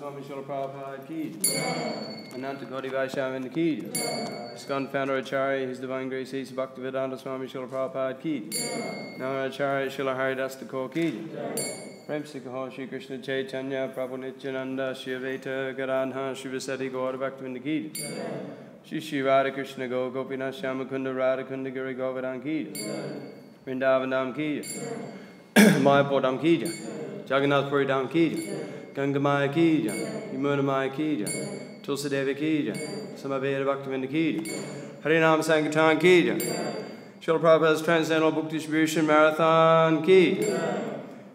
Swami Prabhupada ki. Ananta Koti Vaishnava ki. ISKCON Founder-Acharya, His Divine Grace His Bhaktivedanta Swami Srila Prabhupada ki. Namo-Acharya Srila Hare Dasa ki. Prem Sikho Shri Krishna Chaitanya Prabhu Nityananda Shri Advaita Gadadhara Shri Vasati Gaura Bhaktivedanta ki. Shri Shri Radha Krishna Go Gopinath Shyamakunda Radha Kunda Giri Govardhan ki. Vrindavanam ki. Mayapur Dham ki. Jagannath Puri Dham ki. Gangamaya ki. Yamunamaya ki. Tulsidevi ki. Samaveda Bhaktivedanta ki. Harinam Sankirtan ki. Srila Prabhupada's Transcendental Book Distribution Marathon ki.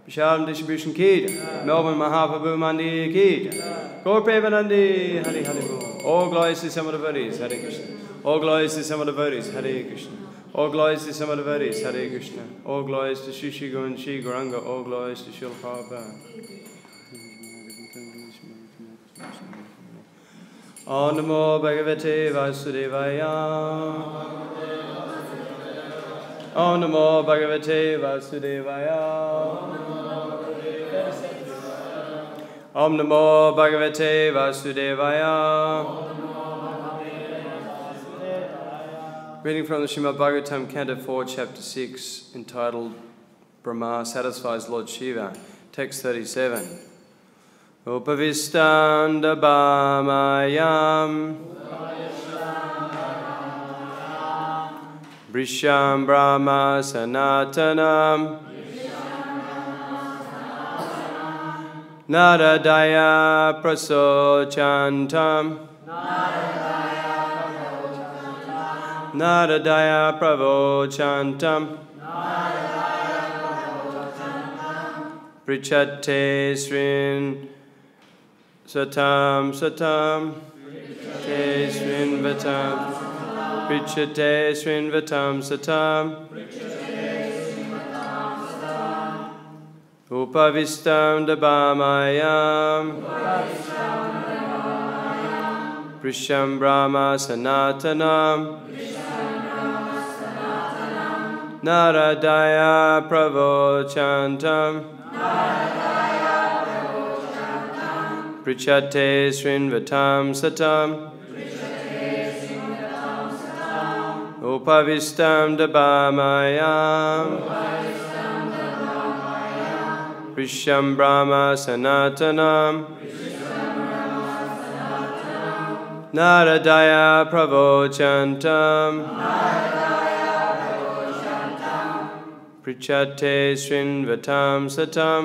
Vishal Distribution ki. Melbourne Mahaprabhu Mandir ki. Gaur Premanandi. Hare Hare Bol. All glories to some of the devotees. Hare Krishna. All glories to some of the devotees. Hare Krishna. All glories to some of the devotees. Hare Krishna. All glories to Shri Shri Guru and Shri Gauranga. All glories to Srila Prabhupada. Om Namo Bhagavate Vasudevaya. Om Namo Bhagavate Vasudevaya. Om Namo Bhagavate Vasudevaya. Reading from the Śrīmad Bhāgavatam, Canto 4, Chapter 6, entitled Brahma Satisfies Lord Shiva, Text 37. Upavistanda Bhamayam Brisham Brahma Sanatanam Naradaya Prasochantam Naradaya Pravochantam Prichate Srin Satam Satam Te Srin Vatam Prichate Srin Vatam Satam Upavistam Dabhamayam Prisham Brahma Sanatanam Naradaya Pravochantam Prichate Srinvatam Satam Upavistam Dabhamayam Prisham Brahma Sanatanam Naradaya Pravochantam Prichate Srinvatam Satam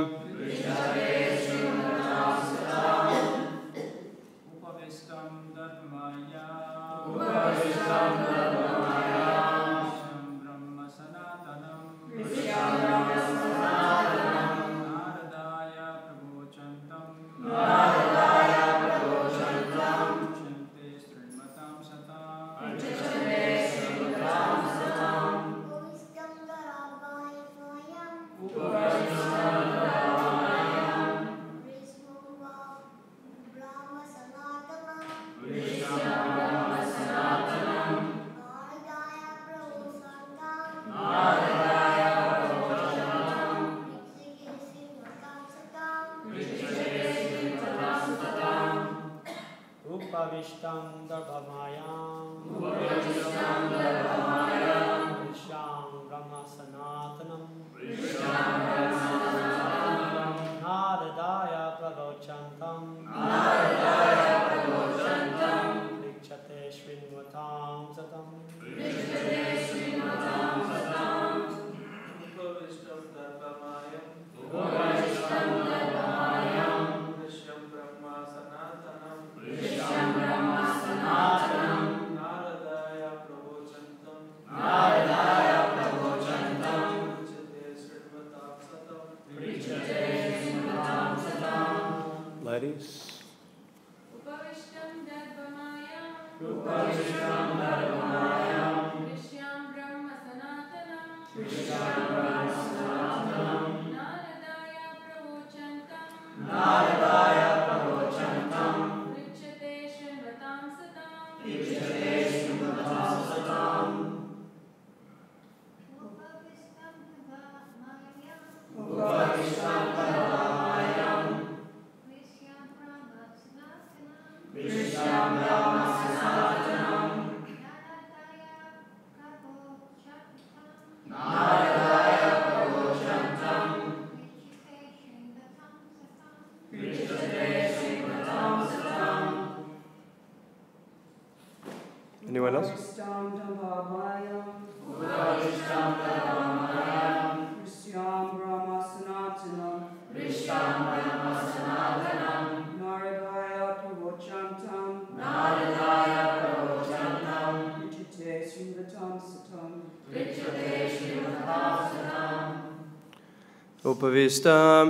Upavistam.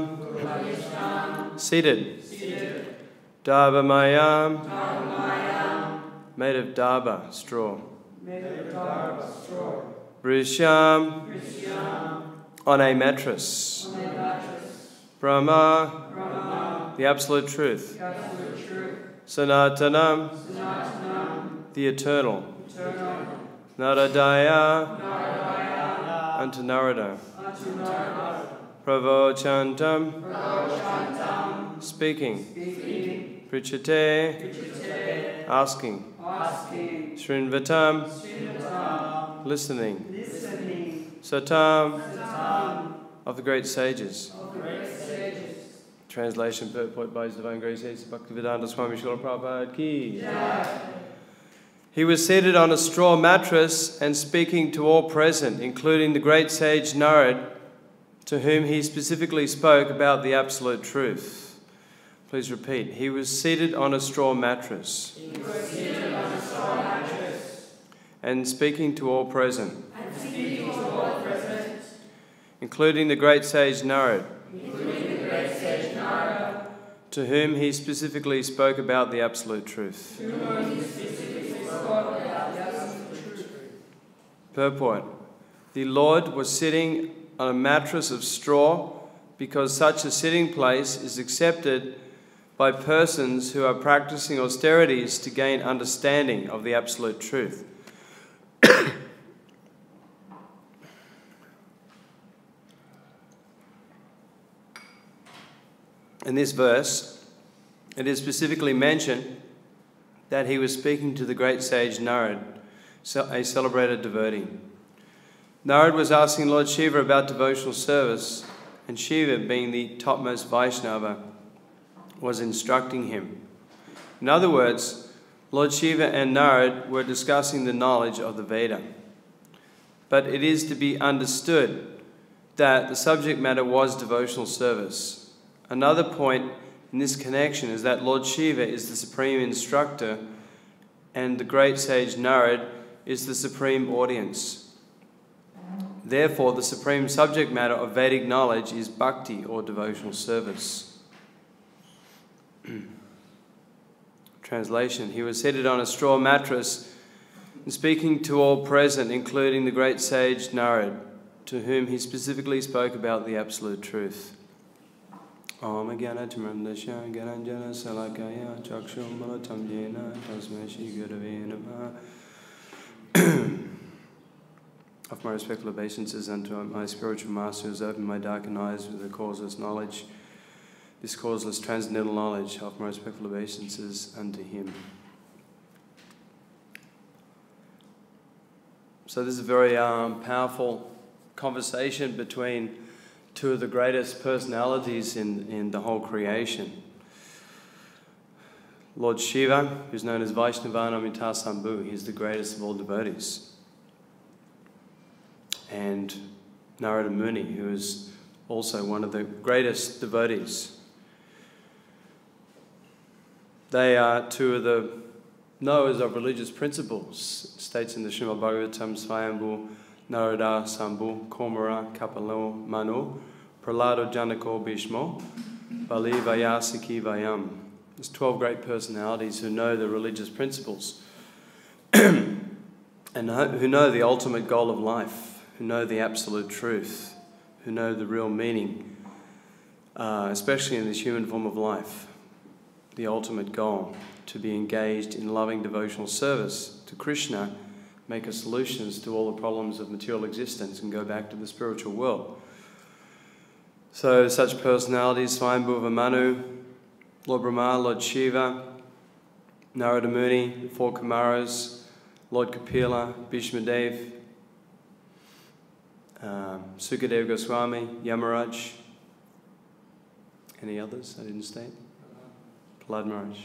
Seated. Darbhamayam. Made of darba, straw. Vrisham. On a mattress. Brahma. The absolute truth. Sanatanam. The eternal. Naradaya. Unto Narada. Pravochantam. Speaking. Prichate. Asking. Shrinvatam. Listening. Satam. Of the great sages. Translation purport by His Divine Grace Bhaktivedanta Swami Srila Prabhupada ki. He was seated on a straw mattress and speaking to all present, including the great sage Narad, to whom he specifically spoke about the absolute truth. Please repeat. He was seated on a straw mattress. And speaking to all present. Including the great sage Narad. To whom he specifically spoke about the absolute truth. Purport. The Lord was sitting on a mattress of straw because such a sitting place is accepted by persons who are practicing austerities to gain understanding of the absolute truth. In this verse, it is specifically mentioned that he was speaking to the great sage Narad, a celebrated devotee. Narad was asking Lord Shiva about devotional service, and Shiva, being the topmost Vaishnava, was instructing him. In other words, Lord Shiva and Narad were discussing the knowledge of the Veda. But it is to be understood that the subject matter was devotional service. Another point in this connection is that Lord Shiva is the supreme instructor and the great sage Narad is the supreme audience. Therefore, the supreme subject matter of Vedic knowledge is bhakti, or devotional service. Translation. He was seated on a straw mattress and speaking to all present, including the great sage Narad, to whom he specifically spoke about the absolute truth. Om Jnana Timrandasya Garanjana Salakaya Chakshum Malatam Jena Tasmai Shri Gurave Namaha. Of my respectful obeisances unto my spiritual master who has opened my darkened eyes with the causeless knowledge, this causeless transcendental knowledge, of my respectful obeisances unto him. So this is a very powerful conversation between two of the greatest personalities in the whole creation. Lord Shiva, who's known as Vaishnavanamita Sambhu, he's the greatest of all devotees. And Narada Muni, who is also one of the greatest devotees. They are two of the knowers of religious principles. It states in the Śrīmad Bhāgavatam Svayambhu Narada Sambhu Komara Kapalo Manu Pralado Janako Bhishmo Bali Vayasiki Vayam. There's 12 great personalities who know the religious principles and who know the ultimate goal of life, who know the absolute truth, who know the real meaning, especially in this human form of life, the ultimate goal, to be engaged in loving devotional service to Krishna, make solutions to all the problems of material existence and go back to the spiritual world. So such personalities, Swayambhuva Manu, Lord Brahma, Lord Shiva, Narada Muni, the four Kumaras, Lord Kapila, Bhishmadev, Sukadeva Goswami, Yamaraj. Any others I didn't state? Prahlad Maharaj.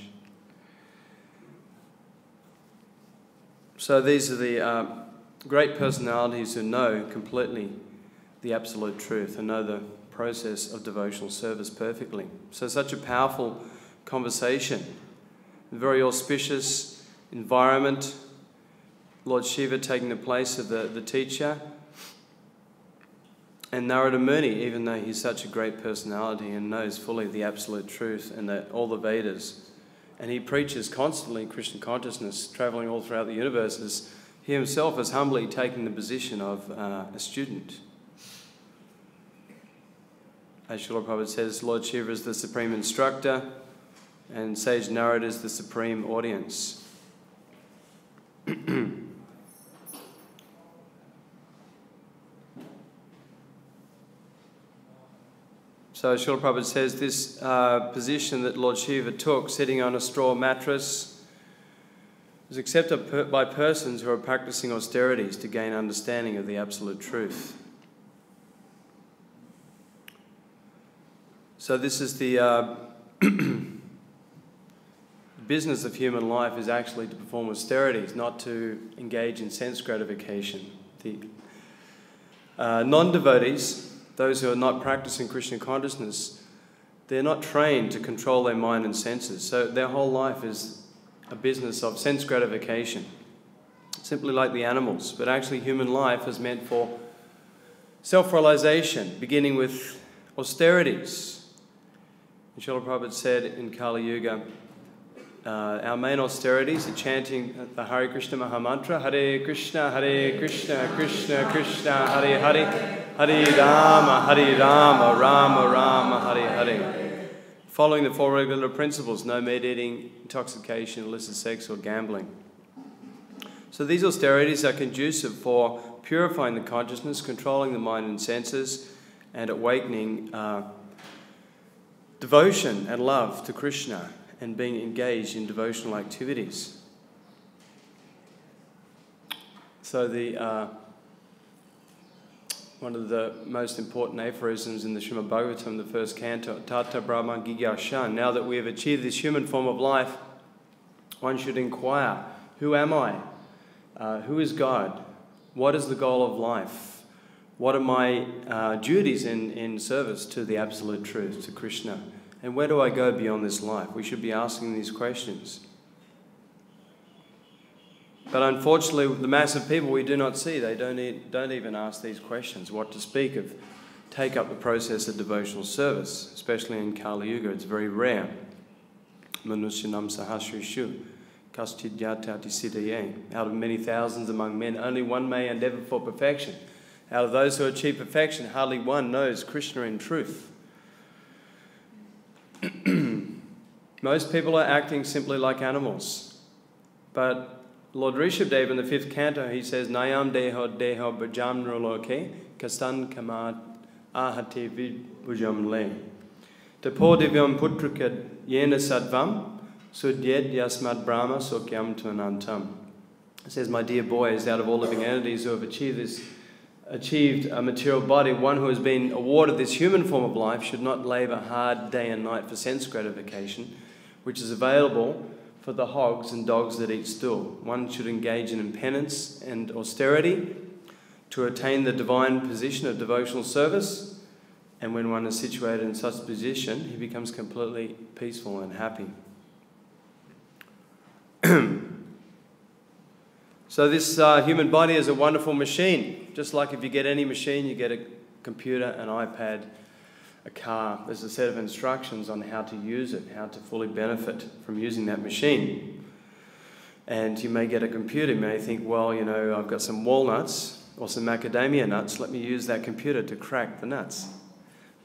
So these are the great personalities who know completely the absolute truth and know the process of devotional service perfectly. So such a powerful conversation, very auspicious environment, Lord Shiva taking the place of the teacher, and Narada Muni, even though he's such a great personality and knows fully the absolute truth and all the Vedas, and he preaches constantly Krishna consciousness, travelling all throughout the universe, he himself is humbly taking the position of a student. As Srila Prabhupada says, Lord Shiva is the supreme instructor and Sage Narada is the supreme audience. So Srila Prabhupada says this position that Lord Shiva took, sitting on a straw mattress, is accepted by persons who are practicing austerities to gain understanding of the absolute truth. So this is the business of human life is actually to perform austerities, not to engage in sense gratification. The non-devotees, those who are not practicing Krishna consciousness, they're not trained to control their mind and senses. So their whole life is a business of sense gratification, simply like the animals. But actually human life is meant for self-realization, beginning with austerities. And Srila Prabhupada said in Kali Yuga, our main austerities are chanting the Hare Krishna Mahamantra, Hare Krishna, Krishna Krishna, Hare Hare, Hare Rama, Rama Rama, Hare Hare. Following the four regular principles, no meat eating, intoxication, illicit sex or gambling. So these austerities are conducive for purifying the consciousness, controlling the mind and senses, and awakening devotion and love to Krishna, and being engaged in devotional activities. So one of the most important aphorisms in the Śrīmad Bhāgavatam, the first canto, Tata Brahma Gigyashan. Now that we have achieved this human form of life, one should inquire, who am I? Who is God? What is the goal of life? What are my duties in service to the absolute truth, to Krishna? And where do I go beyond this life? We should be asking these questions. But unfortunately, the mass of people we do not see, they don't even ask these questions. What to speak of take up the process of devotional service, especially in Kali Yuga. It's very rare. Manusyanam sahasrishu kaschidhyatati siddhaye. Out of many thousands among men, only one may endeavour for perfection. Out of those who achieve perfection, hardly one knows Krishna in truth. Most people are acting simply like animals. But Lord Rishabhdev in the 5th canto, he says, Nayam deho deho bhajam nroloke kastan kamat ahate vibhujam le. Tapo divyam putrika yena sattvam sudyed yasmat brahma sokyam tunantam. It says, my dear boys, out of all living entities who have achieved a material body, one who has been awarded this human form of life should not labour hard day and night for sense gratification, which is available for the hogs and dogs that eat stool. One should engage in penance and austerity to attain the divine position of devotional service, and when one is situated in such a position, he becomes completely peaceful and happy. So this human body is a wonderful machine. Just like if you get any machine, you get a computer, an iPad, a car. There's a set of instructions on how to use it, how to fully benefit from using that machine. And you may get a computer, you may think, well, you know, I've got some walnuts or some macadamia nuts, let me use that computer to crack the nuts.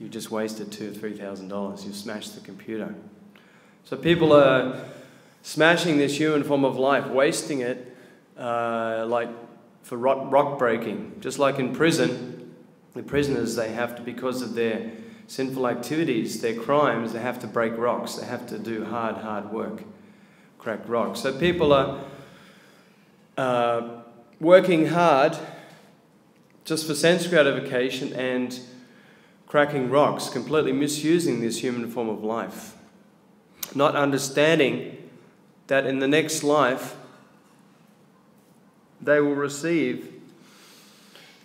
You've just wasted $2,000 or $3,000. You've smashed the computer. So people are smashing this human form of life, wasting it, like for rock breaking. Just like in prison, the prisoners, they have to, because of their sinful activities, their crimes, they have to break rocks. They have to do hard work, crack rocks. So people are working hard just for sense gratification and cracking rocks, completely misusing this human form of life, not understanding that in the next life they will receive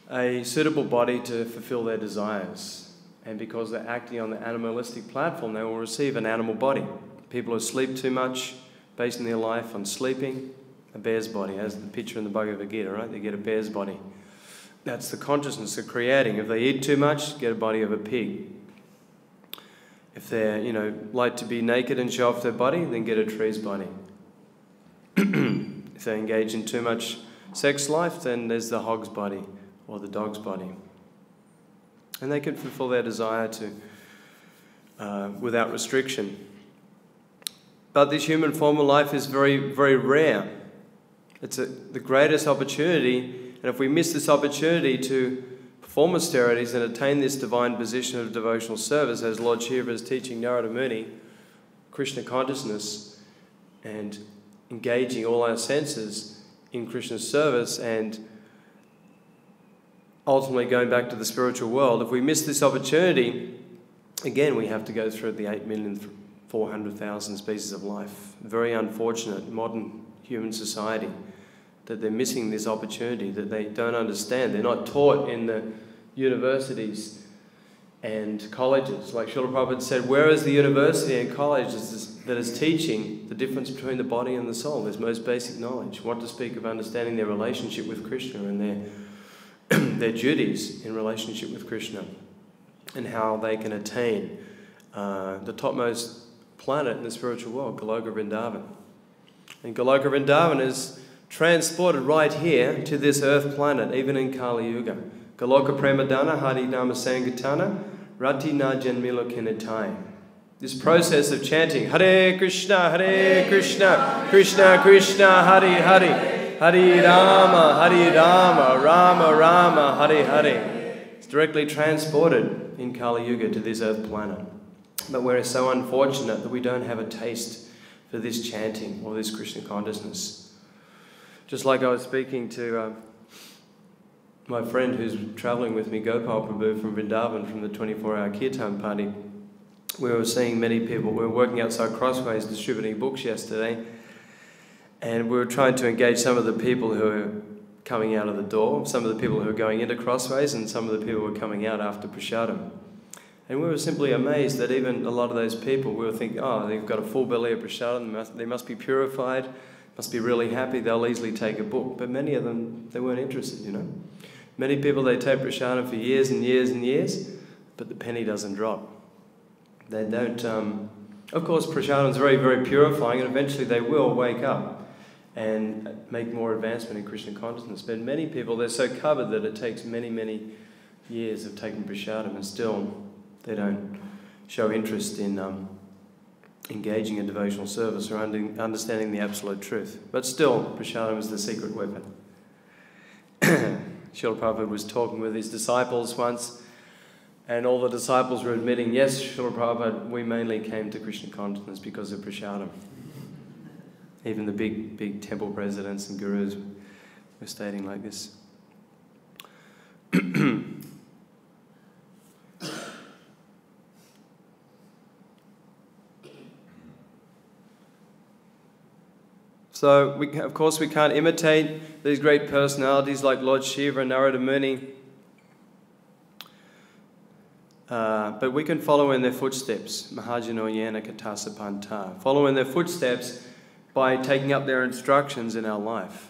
a suitable body to fulfill their desires. And because they're acting on the animalistic platform, they will receive an animal body. People who sleep too much, basing their life on sleeping, a bear's body, as the picture in the Bhagavad Gita, right? They get a bear's body. That's the consciousness they're creating. If they eat too much, get a body of a pig. If they're, like to be naked and show off their body, then get a tree's body. If they engage in too much sex life, then there's the hog's body or the dog's body. And they can fulfill their desire to without restriction. But this human form of life is very, very rare. It's the greatest opportunity, and if we miss this opportunity to perform austerities and attain this divine position of devotional service, as Lord Shiva is teaching Narada Muni, Krishna consciousness, and engaging all our senses in Krishna's service, and ultimately going back to the spiritual world, if we miss this opportunity, again we have to go through the 8,400,000 species of life. Very unfortunate modern human society that they're missing this opportunity, that they don't understand. They're not taught in the universities and colleges. Like Srila Prabhupada said, where is the university and college that is teaching the difference between the body and the soul? There's most basic knowledge. What to speak of understanding their relationship with Krishna and their duties in relationship with Krishna, and how they can attain the topmost planet in the spiritual world, Goloka Vrindavan. And Goloka Vrindavan is transported right here to this earth planet, even in Kali Yuga. Goloka Premadana Hari Nama Sangatana Rati Na Janmilo Kinatai. This process of chanting Hare Krishna, Krishna Krishna, Hare Hare, Hare Rama, Rama Rama, Hare Hare. It's directly transported in Kali Yuga to this earth planet. But we're so unfortunate that we don't have a taste for this chanting or this Krishna consciousness. Just like I was speaking to my friend who's travelling with me, Gopal Prabhu from Vrindavan, from the 24-hour Kirtan party. We were seeing many people. We were working outside Crossways distributing books yesterday, and we were trying to engage some of the people who are coming out of the door, some of the people who are going into Crossways, and some of the people who are coming out after Prasadam. And we were simply amazed that even a lot of those people, we were thinking, oh, they've got a full belly of Prasadam, they must be purified, must be really happy, they'll easily take a book. But many of them, they weren't interested, Many people, they take Prasadam for years and years and years, but the penny doesn't drop. They don't, of course, Prasadam is very, very purifying, and eventually they will wake up and make more advancement in Krishna consciousness. But many people, they're so covered that it takes many, many years of taking Prasadam, and still they don't show interest in engaging in devotional service or understanding the absolute truth. But still, Prasadam is the secret weapon. Srila Prabhupada was talking with his disciples once, and all the disciples were admitting, yes, Srila Prabhupada, we mainly came to Krishna consciousness because of Prasadam. Even the big temple presidents and gurus were stating like this. So, of course, we can't imitate these great personalities like Lord Shiva and Narada Muni, but we can follow in their footsteps. Mahajano Yana Katasa Panta. Follow in their footsteps by taking up their instructions in our life.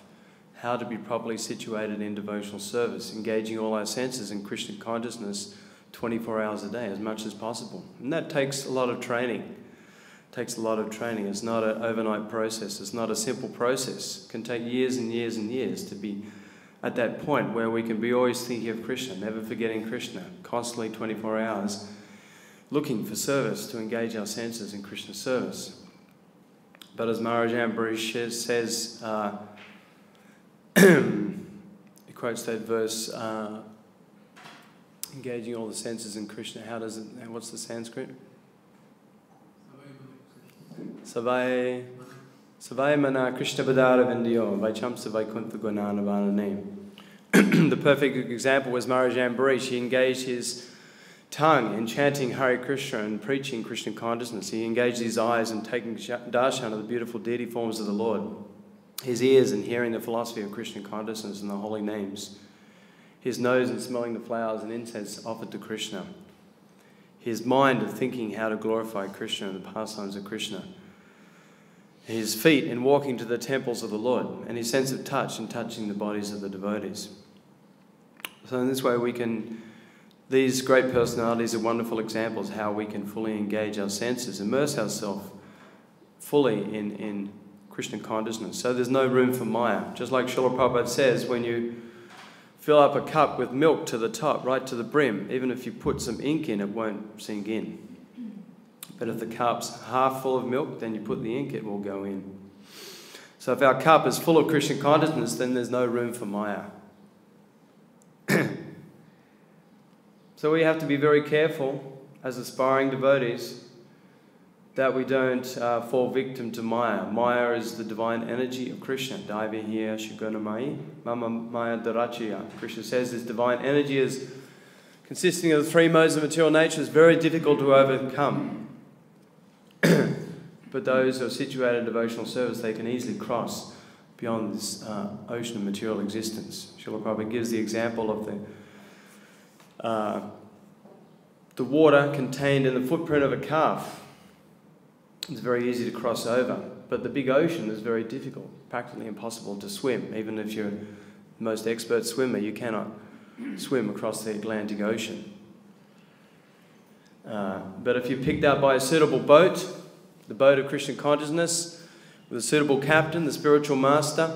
How to be properly situated in devotional service, engaging all our senses in Krishna consciousness 24 hours a day, as much as possible. And that takes a lot of training. Takes a lot of training. It's not an overnight process. It's not a simple process. It can take years and years and years to be at that point where we can be always thinking of Krishna, never forgetting Krishna, constantly 24 hours looking for service to engage our senses in Krishna's service. But as Maharaj Ambarish says, he quotes that verse, engaging all the senses in Krishna. How does it, what's the Sanskrit? Savai mana Krishna Padara Vindiyo, Vaicham Savai Kuntha Gunana Vanane. The perfect example was Maharaj Ambarish. He engaged his tongue in chanting Hare Krishna and preaching Krishna consciousness. He engaged his eyes in taking darshan of the beautiful deity forms of the Lord. his ears in hearing the philosophy of Krishna consciousness and the holy names, his nose in smelling the flowers and incense offered to Krishna, his mind of thinking how to glorify Krishna and the pastimes of Krishna, his feet in walking to the temples of the Lord, and his sense of touch in touching the bodies of the devotees. So in this way these great personalities are wonderful examples how we can fully engage our senses, immerse ourselves fully in Krishna consciousness. So there's no room for Maya. Just like Srila Prabhupada says, when you fill up a cup with milk to the top, right to the brim, even if you put some ink in, it won't sink in. But if the cup's half full of milk, then you put the ink, it will go in. So if our cup is full of Krishna consciousness, then there's no room for Maya. So we have to be very careful as aspiring devotees that we don't fall victim to Maya. Maya is the divine energy of Krishna. Daivihiya Shugunamai Mama Maya Dharachya. Krishna says this divine energy is consisting of the three modes of material nature is very difficult to overcome. But those who are situated in devotional service, they can easily cross beyond this ocean of material existence. Srila Prabhupada gives the example of the water contained in the footprint of a calf. It's very easy to cross over, but the big ocean is very difficult, practically impossible to swim. Even if you're the most expert swimmer, you cannot swim across the Atlantic Ocean. But if you're picked up by a suitable boat, the boat of Krishna consciousness, with a suitable captain, the spiritual master,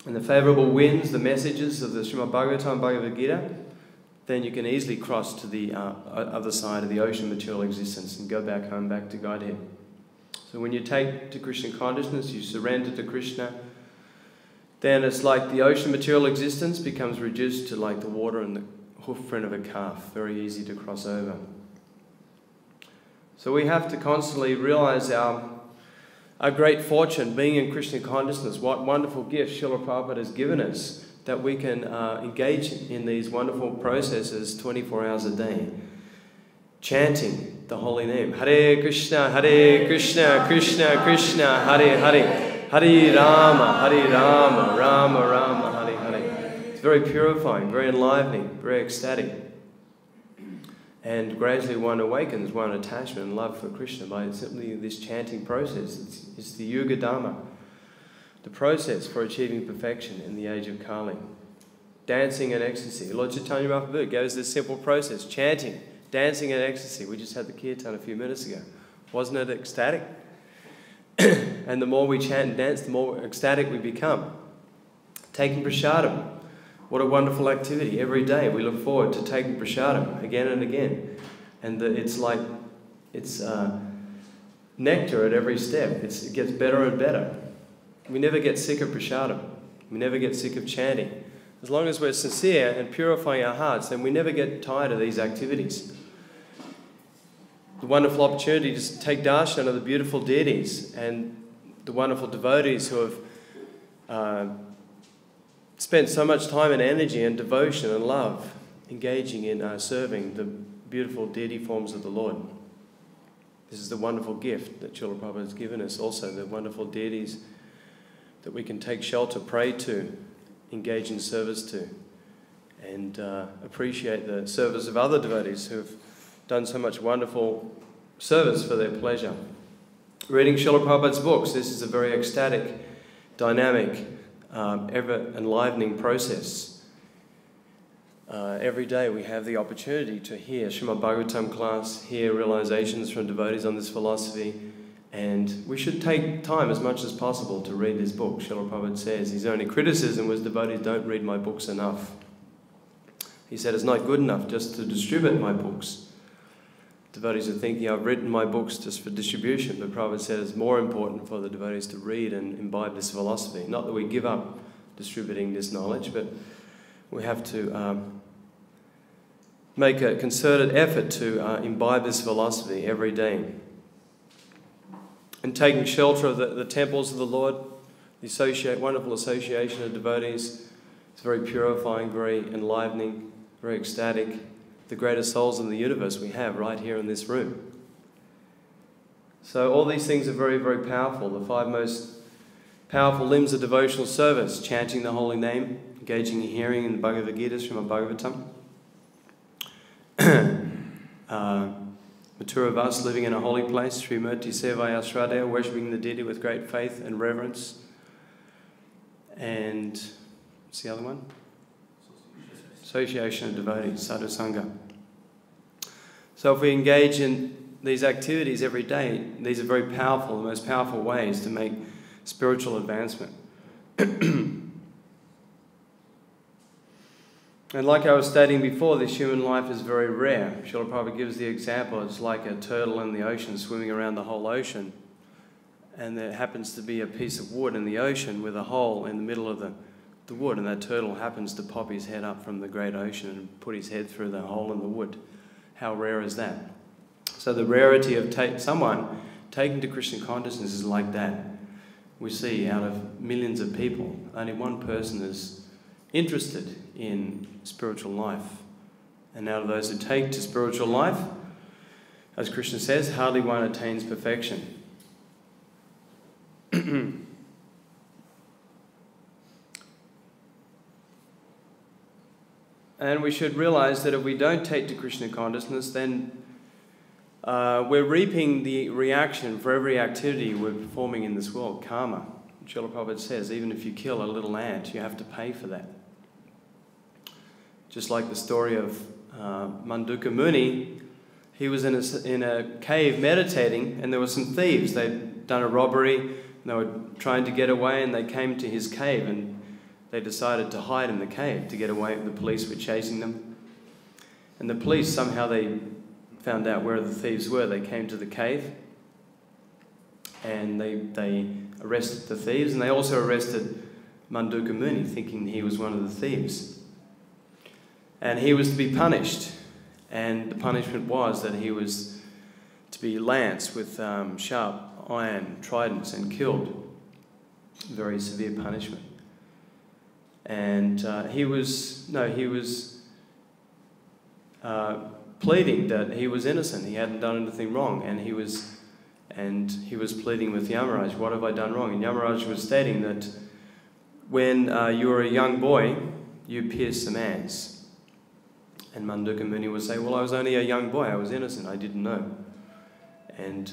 and the favourable winds, the messages of the Śrīmad Bhāgavatam Bhagavad Gita, then you can easily cross to the other side of the ocean of material existence and go back home, back to Godhead. So when you take to Krishna consciousness, you surrender to Krishna, then it's like the ocean of material existence becomes reduced to like the water in the hoof print of a calf, very easy to cross over. So we have to constantly realize our great fortune being in Krishna consciousness, what wonderful gift Srila Prabhupada has given us, that we can engage in these wonderful processes 24 hours a day, chanting the holy name. Hare Krishna, Krishna Krishna, Hare Hare, Hare Rama, Rama Rama, Hare Hare. It's very purifying, very enlivening, very ecstatic. And gradually one awakens one attachment and love for Krishna by simply this chanting process. It's the Yuga Dharma, the process for achieving perfection in the age of Kali. Dancing in ecstasy. Lord Chaitanya Mahaprabhu goes this simple process, chanting, dancing in ecstasy. We just had the kirtan a few minutes ago. Wasn't it ecstatic? And the more we chant and dance, the more ecstatic we become. Taking prasadam. What a wonderful activity. Every day we look forward to taking prasadam again and again. And it's like, it's nectar at every step. It gets better and better. We never get sick of prasadam. We never get sick of chanting. As long as we're sincere and purifying our hearts, then we never get tired of these activities. The wonderful opportunity to take darshan of the beautiful deities and the wonderful devotees who have spent so much time and energy and devotion and love engaging in serving the beautiful deity forms of the Lord. This is the wonderful gift that Srila Prabhupada has given us also, the wonderful deities that we can take shelter, pray to, engage in service to, and appreciate the service of other devotees who have done so much wonderful service for their pleasure. Reading Srila Prabhupada's books, this is a very ecstatic, dynamic, ever-enlivening process. Every day we have the opportunity to hear Śrīmad Bhāgavatam class, hear realizations from devotees on this philosophy, and we should take time as much as possible to read this book. Srila Prabhupada says his only criticism was devotees don't read my books enough. He said it's not good enough just to distribute my books. Devotees are thinking I've written my books just for distribution, but Prabhupada said it's more important for the devotees to read and imbibe this philosophy. Not that we give up distributing this knowledge, but we have to make a concerted effort to imbibe this philosophy every day. And taking shelter of the temples of the Lord, the wonderful association of devotees, it's very purifying, very enlivening, very ecstatic. The greatest souls in the universe we have right here in this room. So all these things are very, very powerful. The 5 most Powerful limbs of devotional service, chanting the holy name, engaging in hearing in the Bhagavad Gita, Śrīmad Bhāgavatam. Mature of us living in a holy place, Srimurti Sevaya Shraddha, worshipping the deity with great faith and reverence. And what's the other one? Association of devotees, Sadhu Sangha. So if we engage in these activities every day, these are very powerful, the most powerful ways to make spiritual advancement. And like I was stating before, this human life is very rare. Srila Prabhupada gives the example, it's like a turtle in the ocean swimming around the whole ocean. And there happens to be a piece of wood in the ocean with a hole in the middle of the wood, and that turtle happens to pop his head up from the great ocean and put his head through the hole in the wood. How rare is that? So the rarity of someone taken to Krishna consciousness is like that. We see out of millions of people, only one person is interested in spiritual life. And out of those who take to spiritual life, as Krishna says, hardly one attains perfection. And we should realize that if we don't take to Krishna consciousness, then we're reaping the reaction for every activity we're performing in this world, karma. Srila Prabhupada says, even if you kill a little ant, you have to pay for that. Just like the story of Mandukya Muni, he was in a cave meditating, and there were some thieves. They'd done a robbery, and they were trying to get away, and they came to his cave, and they decided to hide in the cave to get away. The police were chasing them. And the police, somehow they found out where the thieves were. They came to the cave, and they arrested the thieves, and they also arrested Mandukya Muni, thinking he was one of the thieves. And he was to be punished, and the punishment was that he was to be lanced with sharp iron tridents and killed. Very severe punishment. And he was pleading that he was innocent. He hadn't done anything wrong, and he was pleading with Yamaraj, what have I done wrong? And Yamaraj was stating that when you were a young boy, you pierced some ants. And Mandukya Muni would say, well, I was only a young boy, I was innocent, I didn't know. And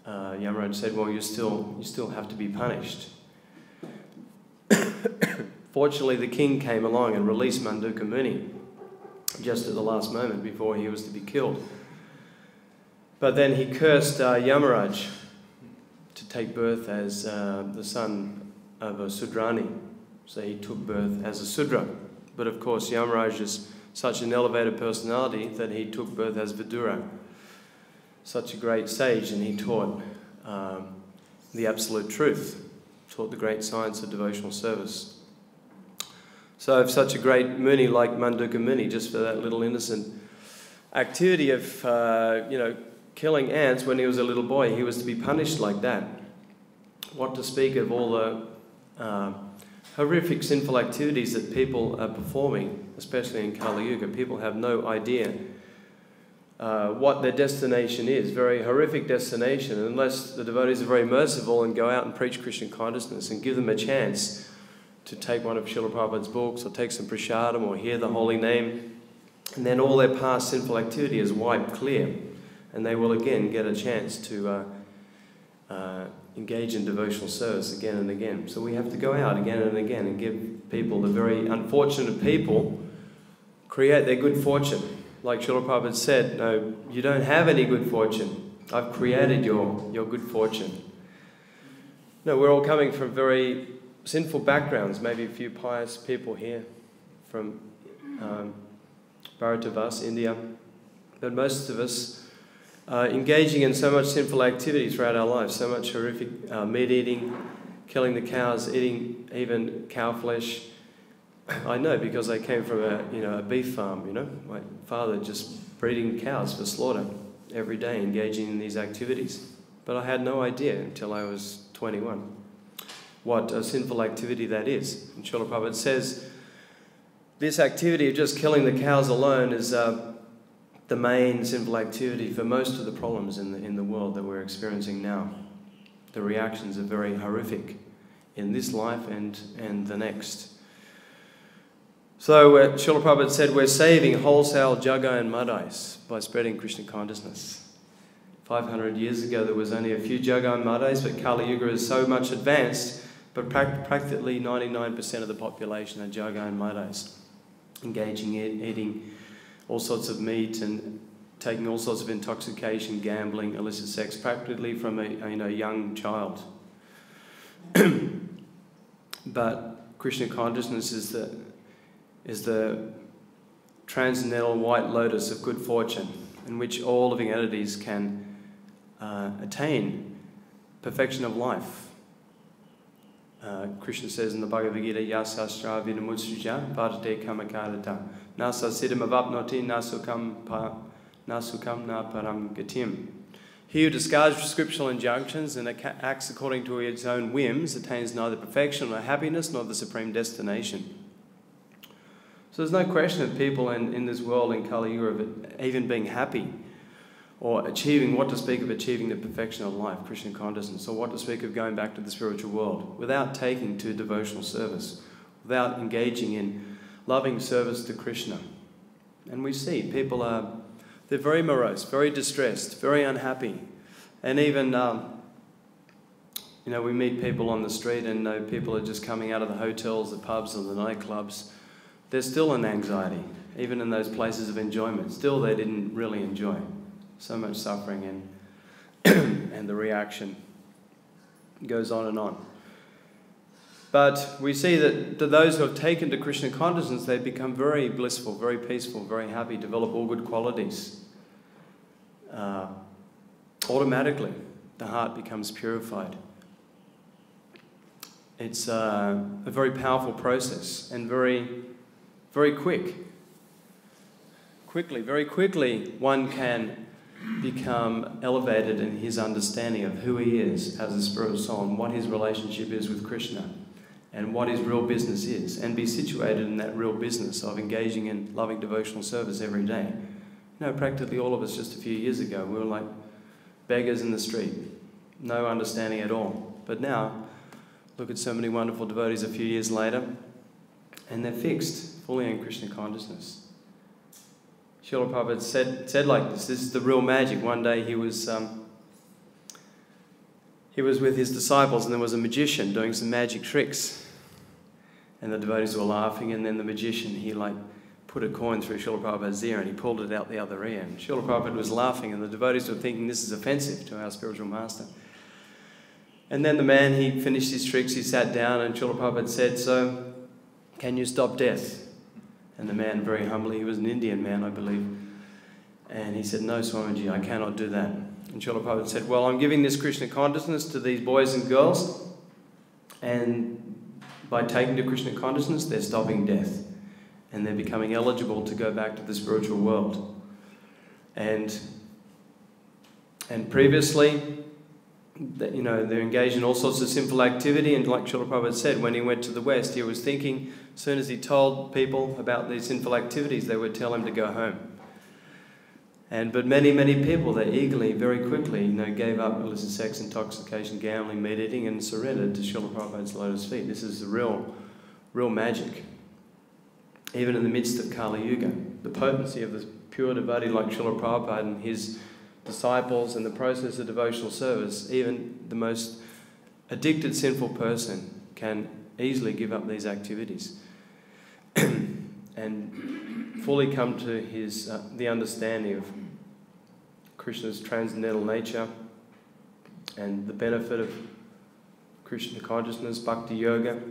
Yamaraj said, well, you still have to be punished. Fortunately, the king came along and released Mandukya Muni just at the last moment before he was to be killed. But then he cursed Yamaraj to take birth as the son of a Sudrani. So he took birth as a Sudra. But of course, Yamaraj is such an elevated personality that he took birth as Vidura, such a great sage, and he taught the absolute truth, taught the great science of devotional service. So if such a great Muni like Mandukya Muni, just for that little innocent activity of killing ants when he was a little boy, he was to be punished like that, what to speak of all the horrific sinful activities that people are performing, especially in Kali Yuga. People have no idea what their destination is. Very horrific destination. And unless the devotees are very merciful and go out and preach Krishna consciousness and give them a chance to take one of Srila Prabhupada's books or take some prasadam or hear the holy name, and then all their past sinful activity is wiped clear, and they will again get a chance to engage in devotional service again and again. So we have to go out again and again and give people, the very unfortunate people, create their good fortune. Like Srila Prabhupada said, no, you don't have any good fortune. I've created your good fortune. No, we're all coming from very sinful backgrounds, maybe a few pious people here from Bharatavas, India. But most of us engaging in so much sinful activity throughout our lives, so much horrific meat eating, killing the cows, eating even cow flesh. I know because I came from a beef farm, my father just breeding cows for slaughter every day, engaging in these activities. But I had no idea until I was 21 what a sinful activity that is. And Srila Prabhupada says this activity of just killing the cows alone is the main sinful activity for most of the problems in the world that we're experiencing now. The reactions are very horrific in this life and the next. So Srila Prabhupada said, we're saving wholesale jaga and madais by spreading Krishna consciousness. 500 years ago there was only a few jaga and madais, but Kali Yuga is so much advanced, but practically 99% of the population are jaga and madais, engaging in eating all sorts of meat and taking all sorts of intoxication, gambling, illicit sex, practically from a young child. But Krishna consciousness is the transcendental white lotus of good fortune, in which all living entities can attain perfection of life. Krishna says in the Bhagavad Gita, Yasastra vinamutsuja bhadate kamakarata nasa siddham avapnoti nasukam na param gatim. He who discards prescriptional injunctions and acts according to his own whims attains neither perfection nor happiness nor the supreme destination. So there's no question of people in this world in Kali Yuga even being happy or achieving, what to speak of achieving the perfection of life, Krishna consciousness, or what to speak of going back to the spiritual world, without taking to devotional service, without engaging in loving service to Krishna. And we see people they're very morose, very distressed, very unhappy. And even, we meet people on the street and people are just coming out of the hotels, the pubs and the nightclubs. There's still an anxiety, even in those places of enjoyment. Still they didn't really enjoy. So much suffering and the reaction goes on and on. But we see that to those who have taken to Krishna consciousness, they become very blissful, very peaceful, very happy, develop all good qualities. Automatically, the heart becomes purified. It's a very powerful process and very, very quick. Very quickly, one can become elevated in his understanding of who he is as a spiritual soul and what his relationship is with Krishna and what his real business is, and be situated in that real business of engaging in loving devotional service every day. Practically all of us just a few years ago, we were like beggars in the street, no understanding at all. But now, look at so many wonderful devotees a few years later, and they're fixed fully in Krishna consciousness. Srila Prabhupada said like this is the real magic. One day he was with his disciples and there was a magician doing some magic tricks. And the devotees were laughing, and then the magician, he put a coin through Srila Prabhupada's ear and he pulled it out the other ear. And Srila Prabhupada was laughing and the devotees were thinking this is offensive to our spiritual master. And then the man, he finished his tricks, he sat down and Srila Prabhupada said, so, can you stop death? And the man, very humbly, he was an Indian man, I believe, and he said, no, Swamiji, I cannot do that. And Srila Prabhupada said, well, I'm giving this Krishna consciousness to these boys and girls, and by taking to Krishna consciousness, they're stopping death, and they're becoming eligible to go back to the spiritual world. And previously, they're engaged in all sorts of sinful activity, and like Srila Prabhupada said, when he went to the West, he was thinking, as soon as he told people about these sinful activities, they would tell him to go home. But many, many people, they eagerly, very quickly, gave up illicit sex, intoxication, gambling, meat eating, and surrendered to Srila Prabhupada's lotus feet. This is the real magic. Even in the midst of Kali Yuga, the potency of this pure devotee like Srila Prabhupada and his disciples and the process of devotional service, even the most addicted sinful person can easily give up these activities and fully come to the understanding of Krishna's transcendental nature and the benefit of Krishna consciousness, bhakti yoga.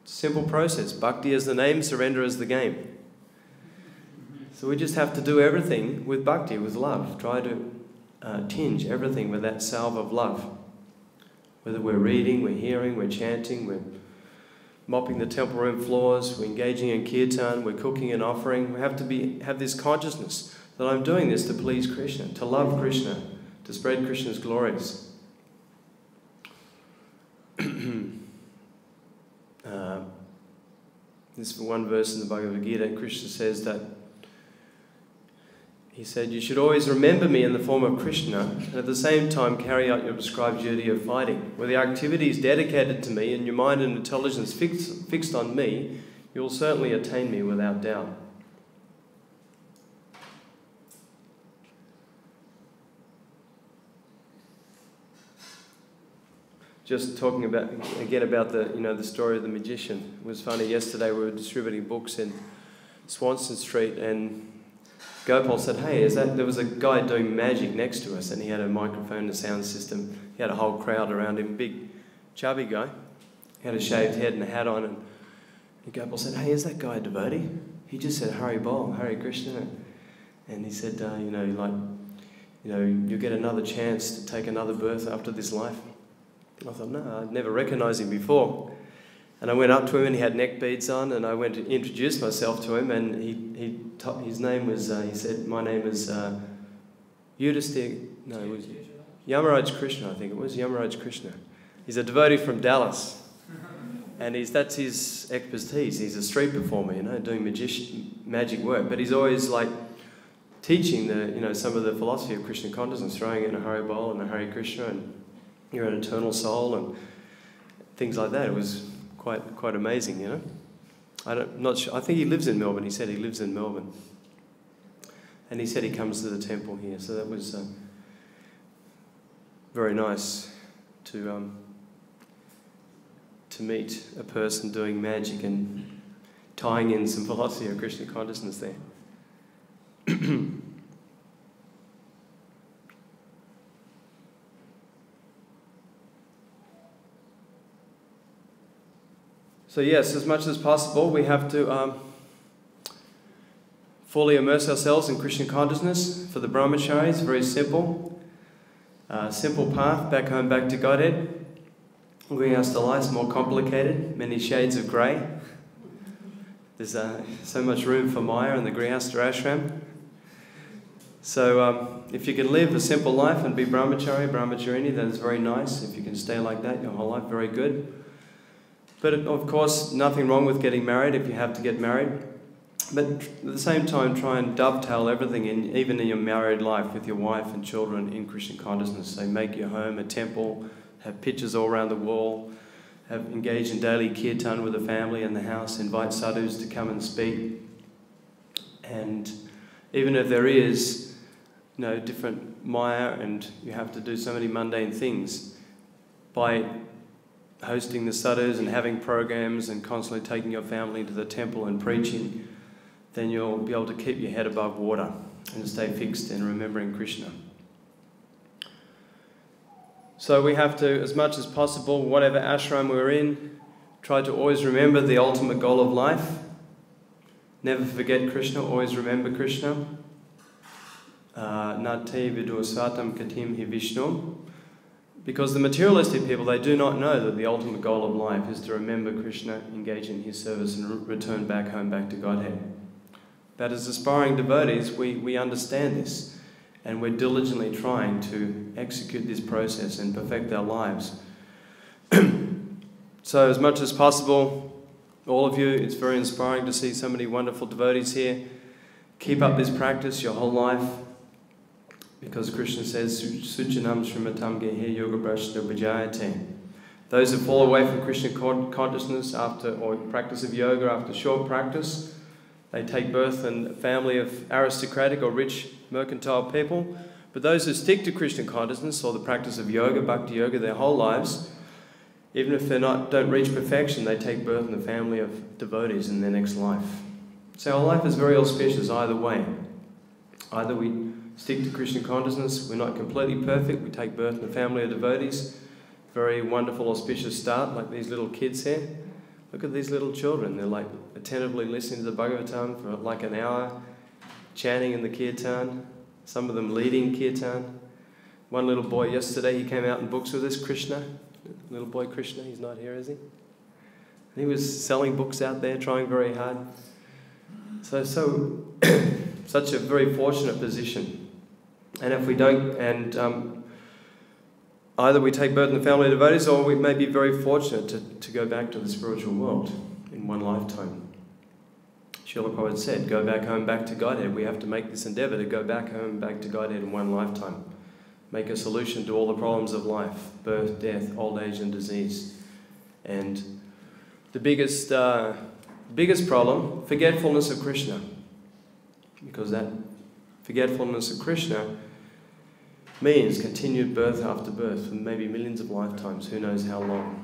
Simple process. Bhakti is the name, surrender is the game. So we just have to do everything with bhakti, with love. Try to tinge everything with that salve of love. Whether we're reading, we're hearing, we're chanting, we're mopping the temple room floors, we're engaging in kirtan, we're cooking and offering. We have to have this consciousness that I'm doing this to please Krishna, to love Krishna, to spread Krishna's glories. This one verse in the Bhagavad Gita, Krishna says that he said, you should always remember me in the form of Krishna and at the same time carry out your prescribed duty of fighting. Where the activity is dedicated to me and your mind and intelligence fixed on me, you will certainly attain me without doubt. Just talking about the story of the magician. It was funny, yesterday we were distributing books in Swanston Street and Gopal said, hey, there was a guy doing magic next to us and he had a microphone and a sound system. He had a whole crowd around him, big chubby guy. He had a shaved head and a hat on, and Gopal said, hey, is that guy a devotee? He just said, Hare Bol, Hare Krishna. And he said, you'll get another chance to take another birth after this life. I thought, no, I'd never recognised him before. And I went up to him and he had neck beads on, and I went to introduce myself to him, and his name was, he said, my name is Yudhisthira, no, it was Yamaraj Krishna, I think it was, Yamaraj Krishna. He's a devotee from Dallas, and that's his expertise. He's a street performer, doing magic work, but he's always like teaching some of the philosophy of Krishna consciousness, throwing in a Hare Bol and a Hare Krishna, and you're an eternal soul, and things like that. It was quite amazing, I'm not sure. I think he lives in Melbourne. He said he lives in Melbourne. And he said he comes to the temple here. So that was very nice to meet a person doing magic and tying in some philosophy of Krishna consciousness there. So yes, as much as possible, we have to fully immerse ourselves in Krishna consciousness. For the Brahmacharis, very simple. Simple path, back home, back to Godhead. Grihastha life's more complicated, many shades of grey. There's so much room for Maya in the Grihastha Ashram. So if you can live a simple life and be Brahmachari, Brahmacharini, that is very nice. If you can stay like that your whole life, very good. But of course, nothing wrong with getting married if you have to get married. But at the same time, try and dovetail everything, even in your married life, with your wife and children in Krishna consciousness. So make your home a temple, have pictures all around the wall, engage in daily kirtan with the family in the house, invite sadhus to come and speak. And even if there is, different maya and you have to do so many mundane things, by hosting the sadhus and having programs and constantly taking your family to the temple and preaching, then you'll be able to keep your head above water and stay fixed in remembering Krishna. So we have to, as much as possible, whatever ashram we're in, try to always remember the ultimate goal of life. Never forget Krishna, always remember Krishna. Nate vidu svatam katim hi Vishnu. Because the materialistic people, they do not know that the ultimate goal of life is to remember Krishna, engage in his service, and return back home, back to Godhead. But as aspiring devotees, we understand this, and we're diligently trying to execute this process and perfect our lives. So as much as possible, all of you, it's very inspiring to see so many wonderful devotees here. Keep up this practice your whole life. Because Krishna says, Suchanam Srimatam Gehe Yoga Brashta Bhajayate. Those who fall away from Krishna consciousness or practice of yoga after short practice, they take birth in a family of aristocratic or rich mercantile people. But those who stick to Krishna consciousness or the practice of yoga, bhakti yoga, their whole lives, even if they don't reach perfection, they take birth in the family of devotees in their next life. So our life is very auspicious either way. Either we stick to Krishna consciousness, we're not completely perfect, we take birth in the family of devotees, very wonderful auspicious start, like these little kids here. Look at these little children, they're like attentively listening to the Bhagavatam for like an hour, chanting in the kirtan, some of them leading kirtan. One little boy yesterday, he came out in books with us, Krishna, little boy Krishna, he's not here, is he? And he was selling books out there, trying very hard. So such a very fortunate position. And if we don't, either we take birth in the family of devotees, or we may be very fortunate to go back to the spiritual world in one lifetime. Srila Prabhupada said, go back home, back to Godhead. We have to make this endeavour to go back home, back to Godhead in one lifetime. Make a solution to all the problems of life, birth, death, old age and disease. And the biggest problem, forgetfulness of Krishna. Because that forgetfulness of Krishna means continued birth after birth for maybe millions of lifetimes, who knows how long.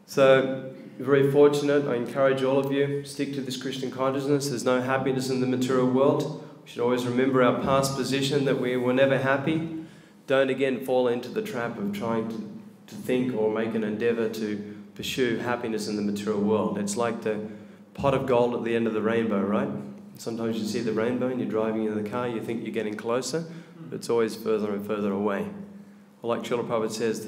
So, very fortunate. I encourage all of you, stick to this Christian consciousness. There's no happiness in the material world. We should always remember our past position, that we were never happy. Don't again fall into the trap of trying to think or make an endeavour to pursue happiness in the material world. It's like the pot of gold at the end of the rainbow, right? Sometimes you see the rainbow and you're driving in the car, you think you're getting closer, but it's always further and further away. Or like Srila Prabhupada says,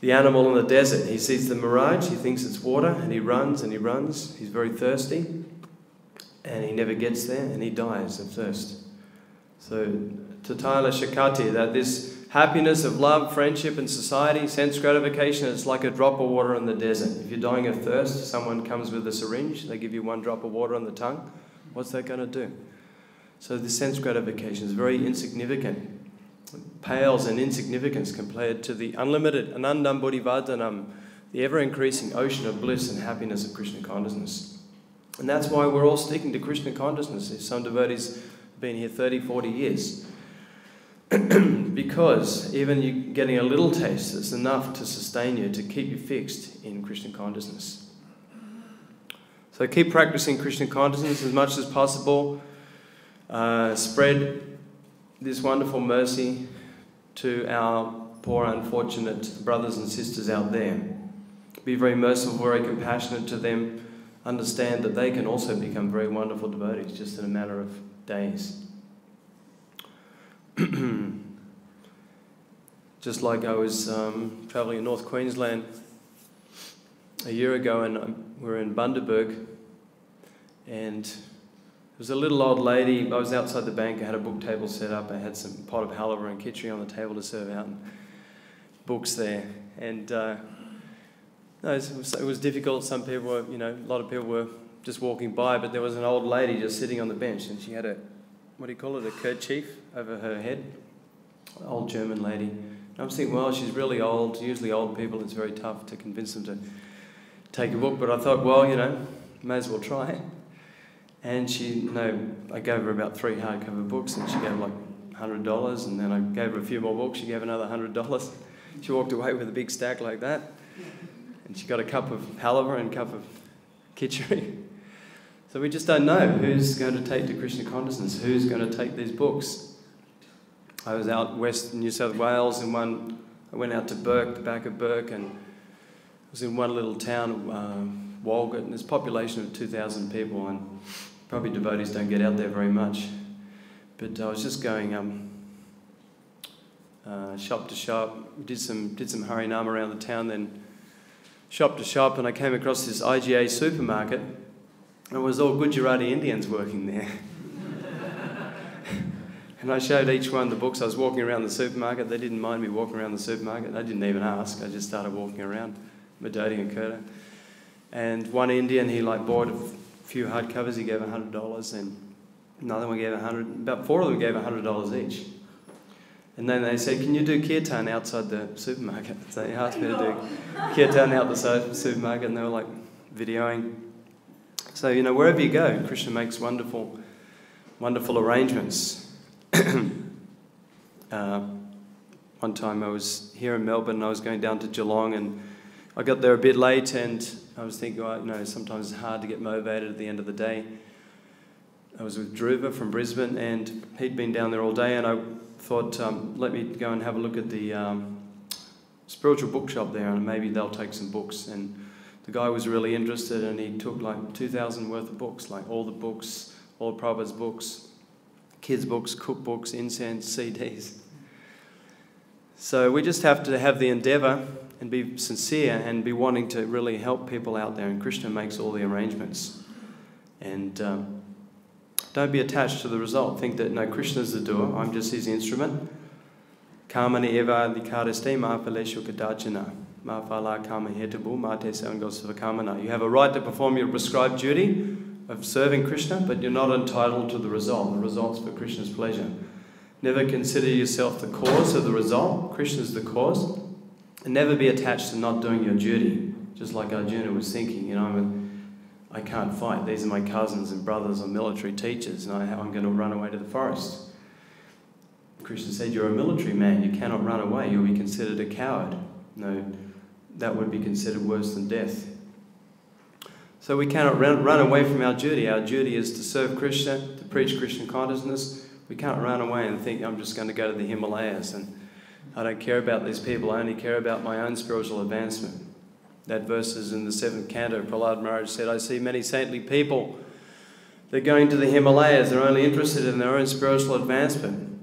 the animal in the desert, he sees the mirage, he thinks it's water, and he runs and he runs. He's very thirsty, and he never gets there, and he dies of thirst. So, Tatala Shakati, that this happiness of love, friendship, and society, sense gratification, it's like a drop of water in the desert. If you're dying of thirst, someone comes with a syringe, they give you one drop of water on the tongue, what's that going to do? So the sense gratification is very insignificant. It pales in insignificance compared to the unlimited Anandam Bodhivardhanam, the ever-increasing ocean of bliss and happiness of Krishna consciousness. And that's why we're all sticking to Krishna consciousness. Some devotees have been here 30, 40 years. Because even you getting a little taste is enough to sustain you, to keep you fixed in Krishna consciousness. So keep practicing Krishna consciousness as much as possible. Spread this wonderful mercy to our poor, unfortunate brothers and sisters out there. Be very merciful, very compassionate to them. Understand that they can also become very wonderful devotees just in a matter of days. Just like I was travelling in North Queensland a year ago, and we were in Bundaberg, and there was a little old lady. I was outside the bank, I had a book table set up, I had some pot of halava and khichdi on the table to serve out, and books there. And no, it was difficult. Some people were, a lot of people were just walking by, but there was an old lady just sitting on the bench, and she had a, a kerchief over her head, an old German lady. And I was thinking, well, she's really old. Usually old people, it's very tough to convince them to take a book, but I thought, well, may as well try it. And I gave her about 3 hardcover books, and she gave like $100, and then I gave her a few more books, she gave another $100. She walked away with a big stack like that, and she got a cup of halava and a cup of khichdi. So we just don't know who's going to take to Krishna consciousness, who's going to take these books. I was out west New South Wales, and I went out to Burke, the back of Burke, and I was in one little town, Walgett, and there's a population of 2,000 people, and probably devotees don't get out there very much. But I was just going shop to shop, did some Harinam around the town, then shop to shop, and I came across this IGA supermarket, and it was all Gujarati Indians working there. And I showed each one the books. I was walking around the supermarket. They didn't mind me walking around the supermarket. I didn't even ask. I just started walking around, Madodi and Kurta. And one Indian, he bought a few hardcovers. He gave $100, and another one gave $100. About 4 of them gave $100 each. And then they said, "Can you do kirtan outside the supermarket?" So they asked me to do kirtan out the supermarket, and they were videoing. So wherever you go, Krishna makes wonderful, wonderful arrangements. One time I was here in Melbourne, and I was going down to Geelong, and I got there a bit late, and I was thinking, sometimes it's hard to get motivated at the end of the day. I was with Rupa from Brisbane, and he'd been down there all day, and I thought, let me go and have a look at the spiritual bookshop there, and maybe they'll take some books. And the guy was really interested, and he took 2,000 worth of books, all the books, all Prabhupada's books, kids' books, cookbooks, incense, CDs. So we just have to have the endeavour and be sincere and be wanting to really help people out there, and Krishna makes all the arrangements. And don't be attached to the result. Think that, no, Krishna's the doer, I'm just his instrument. Kamani eva adhikariste ma phaleshu kadachana. Ma phala kama hetubu, ma te sangosava kamana. You have a right to perform your prescribed duty of serving Krishna, but you're not entitled to the result. The result's for Krishna's pleasure. Never consider yourself the cause of the result. Krishna's the cause. And never be attached to not doing your duty. Just like Arjuna was thinking, you know, I can't fight. These are my cousins and brothers or military teachers, and I'm going to run away to the forest. Krishna said, you're a military man. You cannot run away. You'll be considered a coward. No, that would be considered worse than death. So we cannot run away from our duty. Our duty is to serve Krishna, to preach Krishna consciousness. We can't run away and think, I'm just going to go to the Himalayas and I don't care about these people. I only care about my own spiritual advancement. That verse is in the 7th canto. Prahlad Maharaj said, I see many saintly people. They're going to the Himalayas. They're only interested in their own spiritual advancement.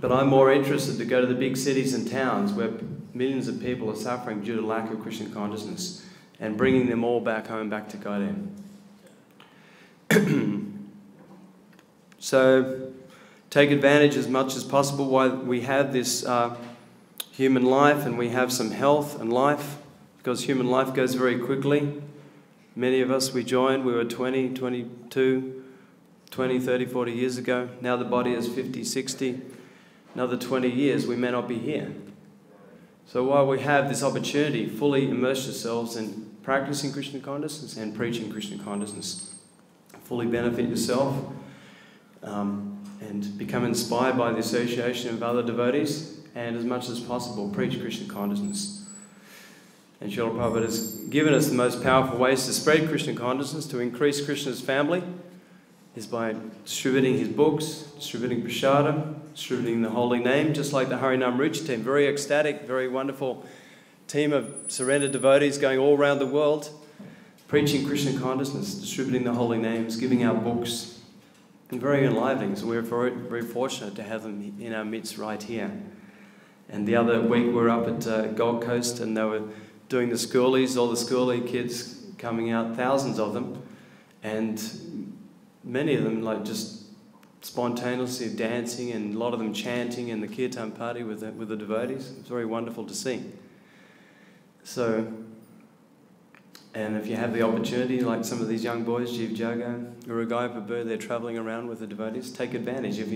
But I'm more interested to go to the big cities and towns where millions of people are suffering due to lack of Krishna consciousness and bringing them all back home, back to Godhead. So take advantage as much as possible while we have this human life and we have some health and life, because human life goes very quickly. Many of us, we joined, we were 20, 22, 20, 30, 40 years ago. Now the body is 50, 60. Another 20 years, we may not be here. So while we have this opportunity, fully immerse yourselves in practicing Krishna consciousness and preaching Krishna consciousness. Fully benefit yourself and become inspired by the association of other devotees, and as much as possible, preach Krishna consciousness. And Srila Prabhupada has given us the most powerful ways to spread Krishna consciousness, to increase Krishna's family, is by distributing his books, distributing prasadam, distributing the holy name, just like the Harinam Ruchi team. Very ecstatic, very wonderful team of surrendered devotees going all around the world, preaching Krishna consciousness, distributing the holy names, giving out books, and very enlivening. So we're very, very fortunate to have them in our midst right here. And the other week we were up at Gold Coast, and they were doing the schoolies, all the schoolie kids coming out, thousands of them, and many of them like just spontaneously dancing, and a lot of them chanting in the kirtan party with the devotees. It's very wonderful to see. So, and if you have the opportunity, like some of these young boys, Jeev Jago, Urugai Prabhu, they're travelling around with the devotees, take advantage. If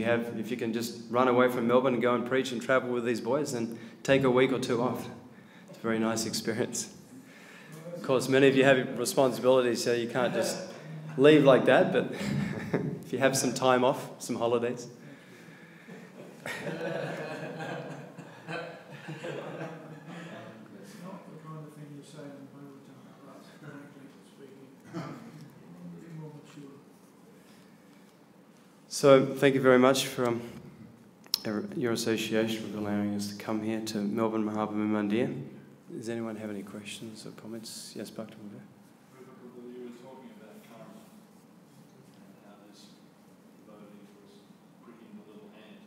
you can just run away from Melbourne and go and preach and travel with these boys, then take a week or two off. It's a very nice experience. Of course, many of you have responsibilities, so you can't just leave like that, but if you have some time off, some holidays. It's not the kind of thing you say in Bhagavatam, but frankly speaking, more mature. So, thank you very much for your association with allowing us to come here to Melbourne Mahabhumi Mandir. Does anyone have any questions or comments? Yes, Bhaktivedanta. You were talking about karma and how this devotee was pricking the little hand.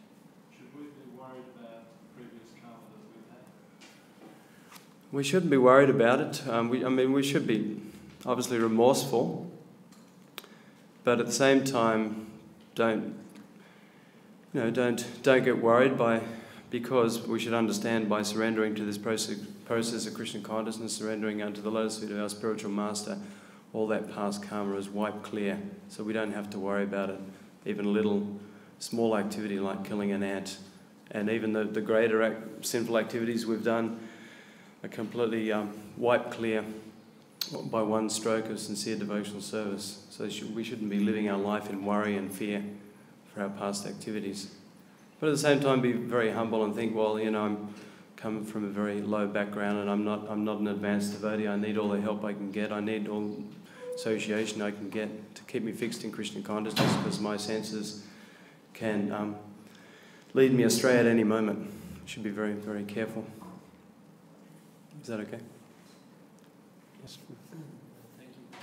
Should we be worried about the previous karma that we've had? We shouldn't be worried about it. We should be obviously remorseful, but at the same time, don't get worried because we should understand by surrendering to this process of Krishna consciousness, surrendering unto the lotus feet of our spiritual master, all that past karma is wiped clear. So we don't have to worry about it. Even a little small activity like killing an ant, and even the greater sinful activities we've done are completely wiped clear by one stroke of sincere devotional service. So we shouldn't be living our life in worry and fear for our past activities. But at the same time, be very humble and think, well, I'm coming from a very low background, and I'm not an advanced devotee. I need all the help I can get. I need all association I can get to keep me fixed in Krishna consciousness, because my senses can lead me astray at any moment. Should be very, very careful. Is that okay? Yes. Thank you.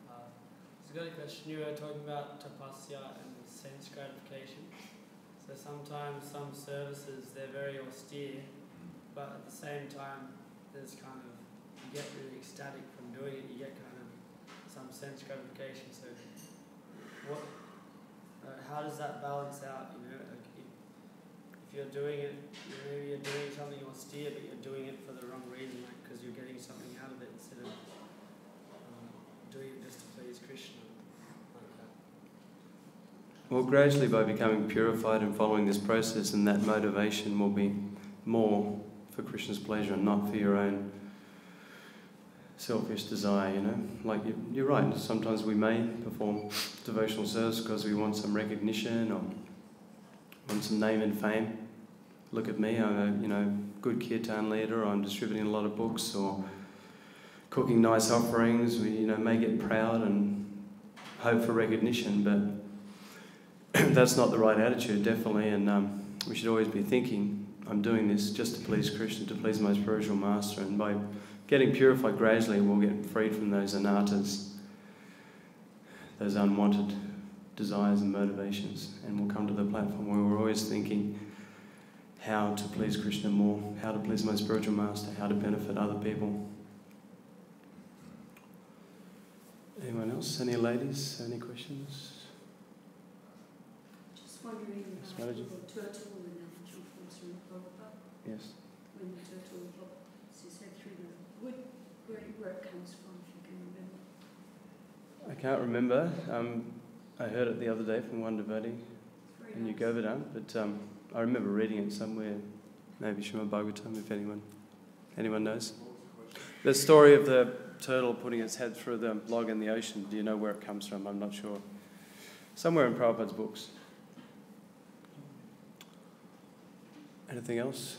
I've got a question. You were talking about tapasya and sense gratification. So sometimes some services, they're very austere, but at the same time, there's kind of, you get really ecstatic from doing it, you get kind of some sense gratification. So how does that balance out? Like if if you're doing it, maybe you're doing something austere, but you're doing it for the wrong reason, like because you're getting something out of it instead of doing it just to please Krishna. Like that. Well, gradually by becoming purified and following this process, and that motivation will be more for Krishna's pleasure and not for your own selfish desire, you know. Like you're right, sometimes we may perform devotional service because we want some recognition or want some name and fame. Look at me, I'm a good kirtan leader, or I'm distributing a lot of books or cooking nice offerings. We may get proud and hope for recognition, but that's not the right attitude, definitely, and we should always be thinking, I'm doing this just to please Krishna, to please my spiritual master, and by getting purified gradually, we'll get freed from those anartas, those unwanted desires and motivations, and we'll come to the platform where we're always thinking how to please Krishna more, how to please my spiritual master, how to benefit other people. Anyone else? Any ladies? Any questions? Just wondering about the turtle analogy from Śrīmad Bhāgavatam. Yes. When the turtle lobs his head through the wood, where it comes from, if you can remember. I can't remember. I heard it the other day from one devotee in Nice. Govardhan, but I remember reading it somewhere, maybe Śrīmad Bhāgavatam, if anyone knows. The story of the turtle putting its head through the log in the ocean, do you know where it comes from? I'm not sure. Somewhere in Prabhupada's books. Anything else?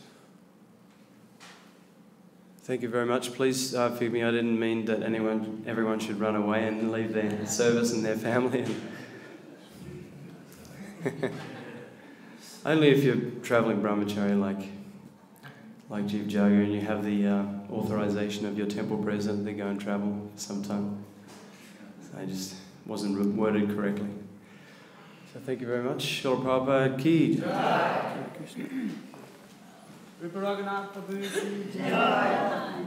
Thank you very much. Please forgive me, I didn't mean that everyone should run away and leave their service and their family. Only if you're travelling Brahmachari like Jeev Jaga and you have the authorization of your temple president to go and travel for some time. I just wasn't worded correctly. So thank you very much. Srila Prabhupada ki jai. Rupa Raghunath Prabhu ki jai.